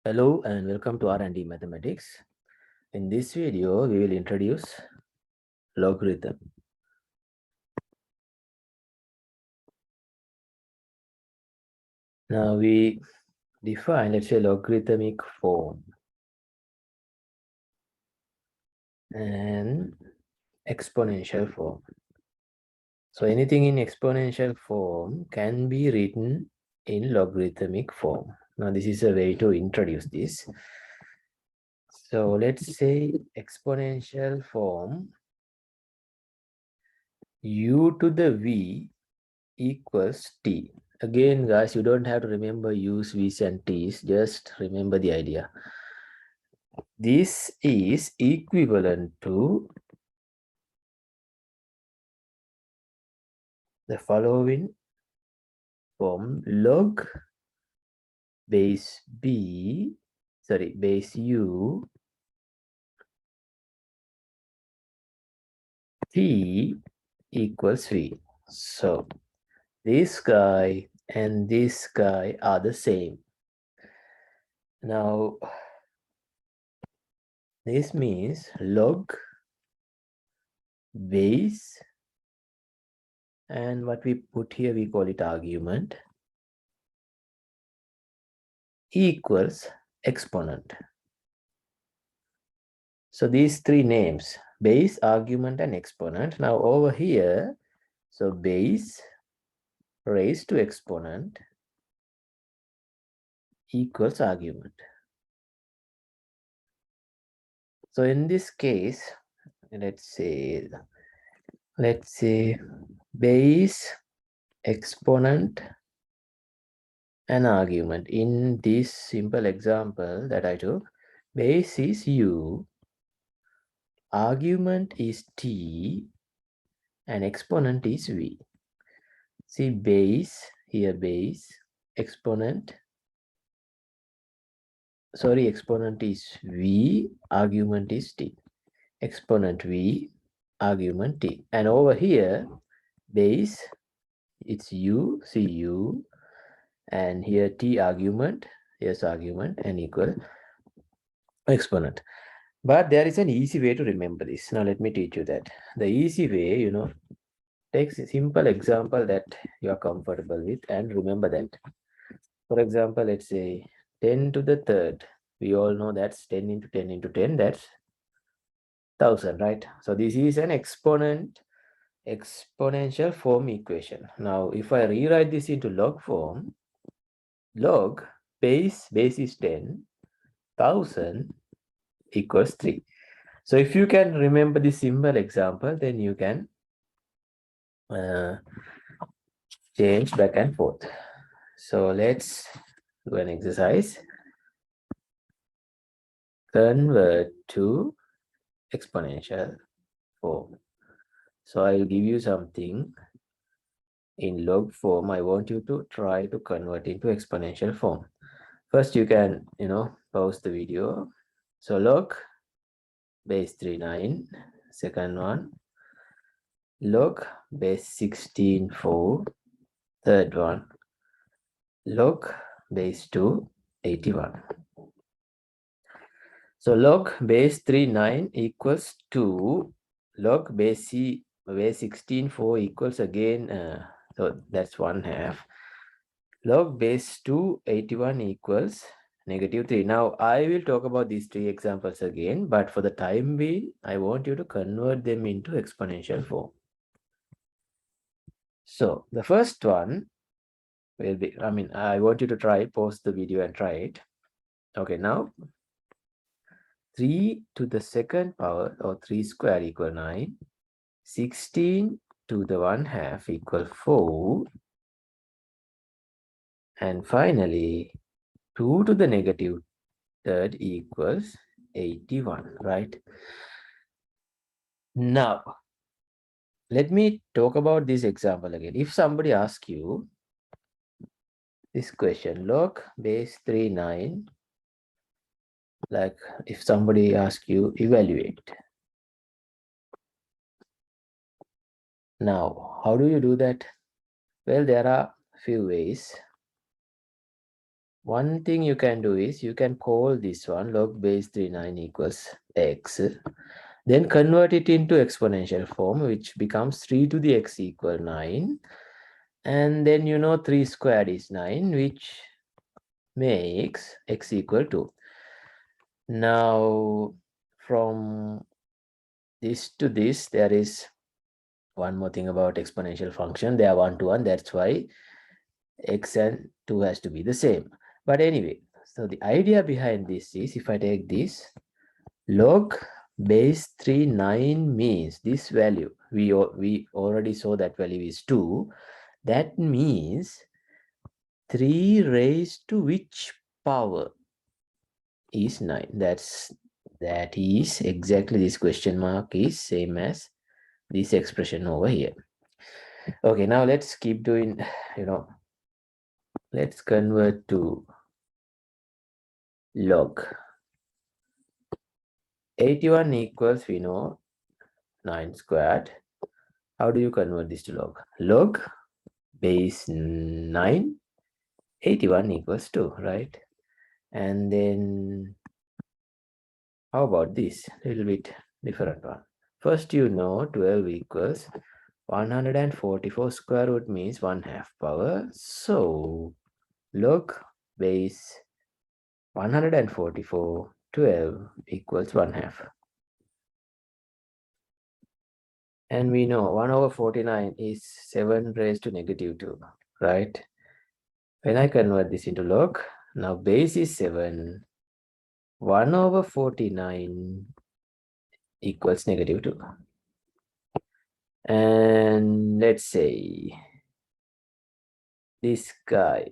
Hello and welcome to R&D Mathematics. In this video, we will introduce logarithm. Now we define, let's say, logarithmic form and exponential form. So anything in exponential form can be written in logarithmic form. Now this is a way to introduce this. So let's say exponential form u to the v equals t. Again, guys, you don't have to remember u's, v's, and t's. Just remember the idea. This is equivalent to the following form: log base u t equals v. So this guy and this guy are the same. Now this means log base, and what we put here, we call it argument, equals exponent. So these three names, base, argument, and exponent. Now over here, so base raised to exponent equals argument. So in this case, let's say base, exponent, and argument. In this simple example that I took, base is u, argument is t, and exponent is v. See, base here, base, exponent is v, argument is t. Exponent v, argument t. And over here, base, it's u, see u, and here t argument, here's argument, and equal exponent. But there is an easy way to remember this. Now let me teach you that. The easy way, take a simple example that you are comfortable with and remember that. For example, let's say 10 to the third. We all know that's 10 into 10 into 10, that's 1000, right? So this is an exponential form equation. Now, if I rewrite this into log form, log base is 10, 1000 equals 3. So if you can remember this simple example, then you can change back and forth. So let's do an exercise. Convert to exponential form. So I'll give you something in log form. I want you to try to convert into exponential form. First, you can, pause the video. So log base 39, second one, log base 16, 4, third one, log base 2, 81. So log base 39 equals 2, log base 16, 4 equals again, so that's 1/2. Log base 2, 81 equals -3. Now, I will talk about these three examples again, but for the time being, I want you to convert them into exponential form. So the first one will be, I want you to pause the video and try it. Okay, now 3 to the second power, or 3 square, equal 9. 16 to the 1/2 equal 4. And finally, 2 to the negative third equals 81, right? Now, let me talk about this example again. If somebody asks you this question, log base 39, like if somebody asks you, evaluate. Now, how do you do that? Well, there are few ways. one thing you can do is you can call this one log base 39 equals x. Then convert it into exponential form, which becomes 3 to the x equal 9. And then 3 squared is 9, which makes x equal 2. Now, from this to this, there is one more thing about exponential function. They are 1 to 1. That's why x and 2 has to be the same. But anyway, so the idea behind this is if I take this, log base 39 means this value. We already saw that value is 2. That means 3 raised to which power is 9? That is exactly, this question mark is same as this expression over here. Okay, now let's keep doing, let's convert to log. 81 equals, we know, 9 squared. How do you convert this to log? Log base 9, 81 equals 2, right? And then how about this? A little bit different one. First, 12 equals 144 square root means 1/2 power. So log base 144, 12 equals 1/2. And we know 1 over 49 is 7 raised to negative 2, right? When I convert this into log, now base is 7. 1 over 49 equals negative 2. And let's say this guy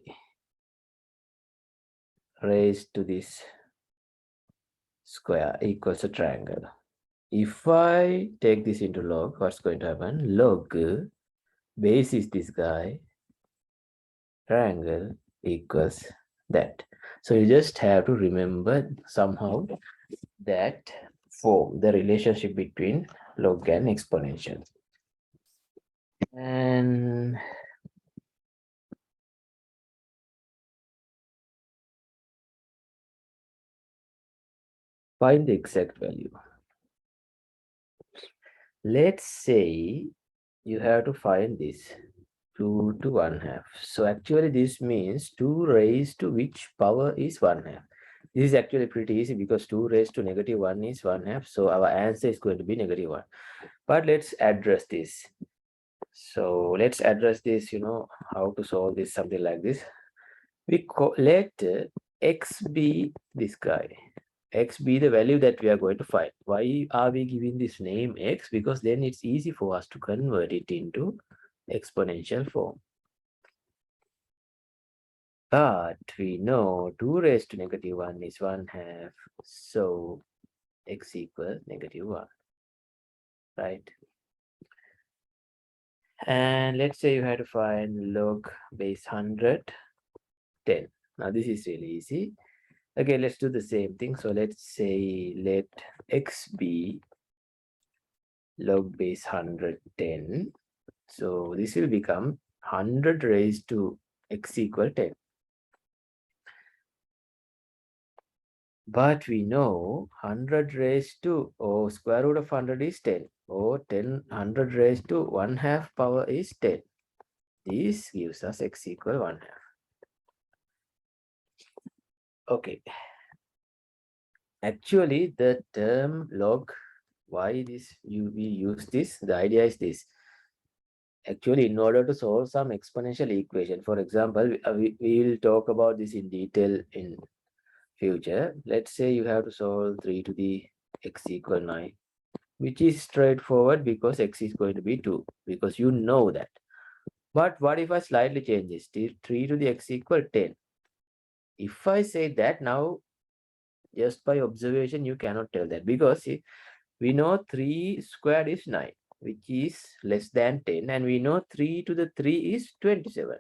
raised to this square equals a triangle. If I take this into log, what's going to happen? Log base is this guy, triangle equals that. So you just have to remember somehow that form, the relationship between log and exponential. And find the exact value. Let's say you have to find this 2 to 1/2. So actually this means 2 raised to which power is 1/2. This is actually pretty easy because 2 raised to negative 1 is 1/2. So our answer is going to be negative 1. But let's address this. So let's address this, how to solve this, something like this. Let x be this guy. X be the value that we are going to find. Why are we giving this name x? Because then it's easy for us to convert it into exponential form. But we know 2 raised to negative 1 is 1/2. So x equals negative 1. Right? And let's say you had to find log base 100, 10. Now this is really easy. Okay, let's do the same thing. So let's say let x be log base 110. So this will become 100 raised to x equal 10. But we know 100 raised to, square root of 100 is 10. Or 100 raised to 1/2 power is 10. This gives us x equal 1/2. Okay. Actually, the term log, why we use this? The idea is this. Actually, in order to solve some exponential equation, for example, we will talk about this in detail in future. Let's say you have to solve 3 to the x equal 9, which is straightforward because x is going to be 2, because you know that. But what if I slightly change this? 3 to the x equal 10. If I say that now, just by observation, you cannot tell that, because we know 3 squared is 9, which is less than 10, and we know 3 to the 3 is 27.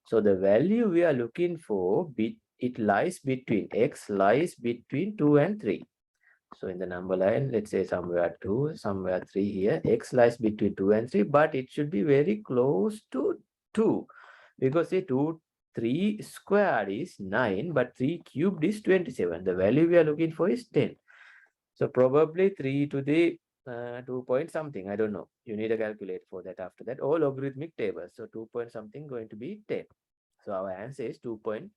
So the value we are looking for, it lies between, x lies between 2 and 3. So in the number line, let's say somewhere 2, somewhere 3 here, x lies between 2 and 3, but it should be very close to 2, because see 2, 3 squared is 9, but 3 cubed is 27. The value we are looking for is 10. So probably 3 to the 2 point something. I don't know. You need a calculator for that after that. Or logarithmic table. So 2 point something going to be 10. So our answer is 2 point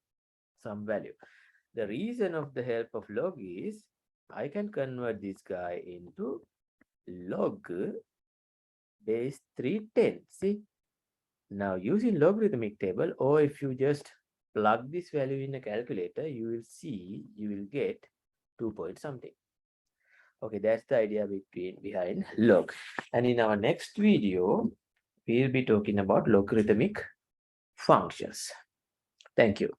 some value. The reason of the help of log is I can convert this guy into log base 310. See, now using logarithmic table, or if you just plug this value in a calculator, you will see you will get 2 point something. Okay, that's the idea behind log. And in our next video, we'll be talking about logarithmic functions. Thank you.